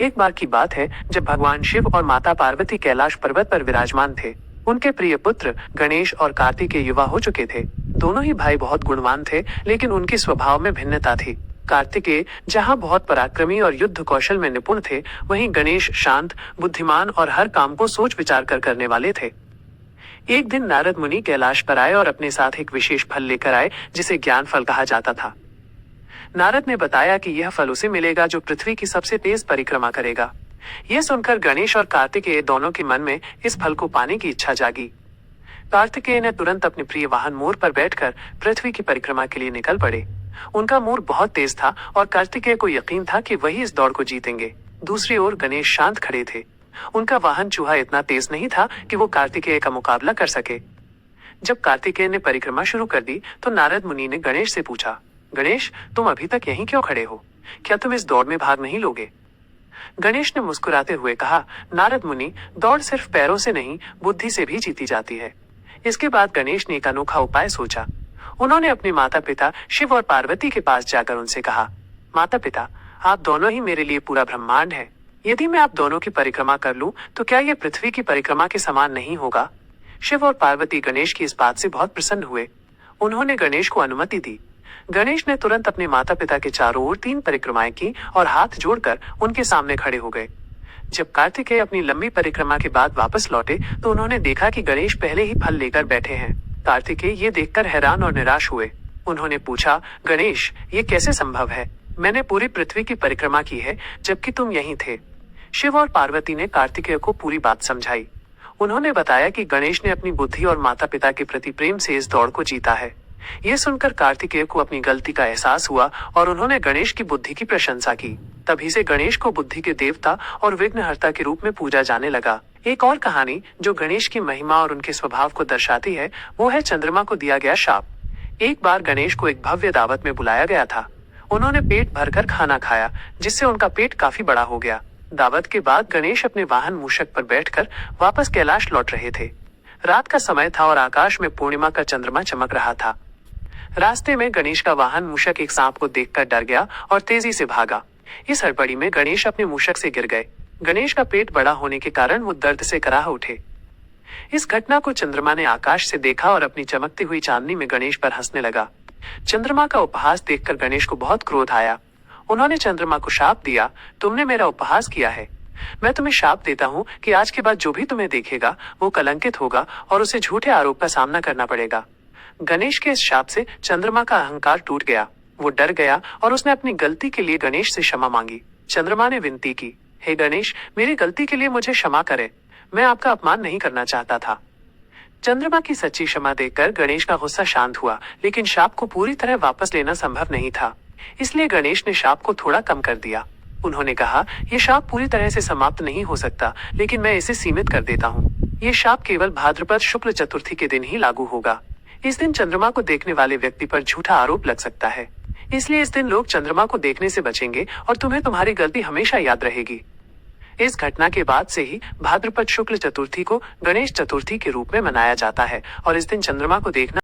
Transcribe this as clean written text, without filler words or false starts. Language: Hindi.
एक बार की बात है जब भगवान शिव और माता पार्वती कैलाश पर्वत पर विराजमान थे। उनके प्रिय पुत्र गणेश और कार्तिकेय युवा हो चुके थे। दोनों ही भाई बहुत गुणवान थे, लेकिन उनके स्वभाव में भिन्नता थी। कार्तिकेय जहाँ बहुत पराक्रमी और युद्ध कौशल में निपुण थे, वहीं गणेश शांत, बुद्धिमान और हर काम को सोच विचार कर करने वाले थे। एक दिन नारद मुनि कैलाश पर आए और अपने साथ एक विशेष फल लेकर आए, जिसे ज्ञान फल कहा जाता था। नारद ने बताया कि यह फल उसे मिलेगा जो पृथ्वी की सबसे तेज परिक्रमा करेगा। यह सुनकर गणेश और कार्तिकेय दोनों के मन में इस फल को पाने की इच्छा जागी। कार्तिकेय ने तुरंत अपने प्रिय वाहन मोर पर बैठकर पृथ्वी की परिक्रमा के लिए निकल पड़े। उनका मोर बहुत तेज था और कार्तिकेय को यकीन था कि वही इस दौड़ को जीतेंगे। दूसरी ओर गणेश शांत खड़े थे। उनका वाहन चूहा इतना तेज नहीं था कि वो कार्तिकेय का मुकाबला कर सके। जब कार्तिकेय ने परिक्रमा शुरू कर दी तो नारद मुनि ने गणेश से पूछा, गणेश, तुम अभी तक यहीं क्यों खड़े हो? क्या तुम इस दौड़ में भाग नहीं लोगे? गणेश ने मुस्कुराते हुए कहा, नारद मुनि, दौड़ सिर्फ पैरों से नहीं, बुद्धि से भी जीती जाती है। इसके बाद गणेश ने एक अनोखा उपाय सोचा। उन्होंने अपने माता पिता शिव और पार्वती के पास जाकर उनसे कहा, माता पिता, आप दोनों ही मेरे लिए पूरा ब्रह्मांड है। यदि मैं आप दोनों की परिक्रमा कर लूं, तो क्या यह पृथ्वी की परिक्रमा के समान नहीं होगा? शिव और पार्वती गणेश की इस बात से बहुत प्रसन्न हुए। उन्होंने गणेश को अनुमति दी। गणेश ने तुरंत अपने माता पिता के चारों ओर 3 परिक्रमाएं की और हाथ जोड़कर उनके सामने खड़े हो गए। जब कार्तिकेय अपनी लंबी परिक्रमा के बाद वापस लौटे तो उन्होंने देखा कि गणेश पहले ही फल लेकर बैठे हैं। कार्तिकेय ये देखकर हैरान और निराश हुए। उन्होंने पूछा, गणेश, ये कैसे संभव है? मैंने पूरी पृथ्वी की परिक्रमा की है, जबकि तुम यहीं थे। शिव और पार्वती ने कार्तिकेय को पूरी बात समझाई। उन्होंने बताया कि गणेश ने अपनी बुद्धि और माता पिता के प्रति प्रेम से इस दौड़ को जीता है। ये सुनकर कार्तिकेय को अपनी गलती का एहसास हुआ और उन्होंने गणेश की बुद्धि की प्रशंसा की। तभी से गणेश को बुद्धि के देवता और विघ्नहर्ता के रूप में पूजा जाने लगा। एक और कहानी जो गणेश की महिमा और उनके स्वभाव को दर्शाती है, वो है चंद्रमा को दिया गया शाप। एक बार गणेश को एक भव्य दावत में बुलाया गया था। उन्होंने पेट भरकर खाना खाया, जिससे उनका पेट काफी बड़ा हो गया। दावत के बाद गणेश अपने वाहन मूषक पर बैठकर वापस कैलाश लौट रहे थे। रात का समय था और आकाश में पूर्णिमा का चंद्रमा चमक रहा था। रास्ते में गणेश का वाहन मूषक एक सांप को देखकर डर गया और तेजी से भागा। इस हड़बड़ी में गणेश अपने मूषक से गिर गए। गणेश का पेट बड़ा होने के कारण वो दर्द से कराह उठे। इस घटना को चंद्रमा ने आकाश से देखा और अपनी चमकती हुई चांदनी में गणेश पर हंसने लगा। चंद्रमा का उपहास देखकर गणेश को बहुत क्रोध आया। उन्होंने चंद्रमा को शाप दिया, तुमने मेरा उपहास किया है। मैं तुम्हें शाप देता हूँ कि आज के बाद जो भी तुम्हें देखेगा वो कलंकित होगा और उसे झूठे आरोप का सामना करना पड़ेगा। गणेश के इस शाप से चंद्रमा का अहंकार टूट गया। वो डर गया और उसने अपनी गलती के लिए गणेश से क्षमा मांगी। चंद्रमा ने विनती की, हे गणेश, मेरी गलती के लिए मुझे क्षमा करें। मैं आपका अपमान नहीं करना चाहता था। चंद्रमा की सच्ची क्षमा देखकर गणेश का गुस्सा शांत हुआ, लेकिन शाप को पूरी तरह वापस लेना संभव नहीं था। इसलिए गणेश ने शाप को थोड़ा कम कर दिया। उन्होंने कहा, यह शाप पूरी तरह से समाप्त नहीं हो सकता, लेकिन मैं इसे सीमित कर देता हूँ। ये शाप केवल भाद्रपद शुक्ल चतुर्थी के दिन ही लागू होगा। इस दिन चंद्रमा को देखने वाले व्यक्ति पर झूठा आरोप लग सकता है। इसलिए इस दिन लोग चंद्रमा को देखने से बचेंगे और तुम्हें तुम्हारी गलती हमेशा याद रहेगी। इस घटना के बाद से ही भाद्रपद शुक्ल चतुर्थी को गणेश चतुर्थी के रूप में मनाया जाता है और इस दिन चंद्रमा को देखना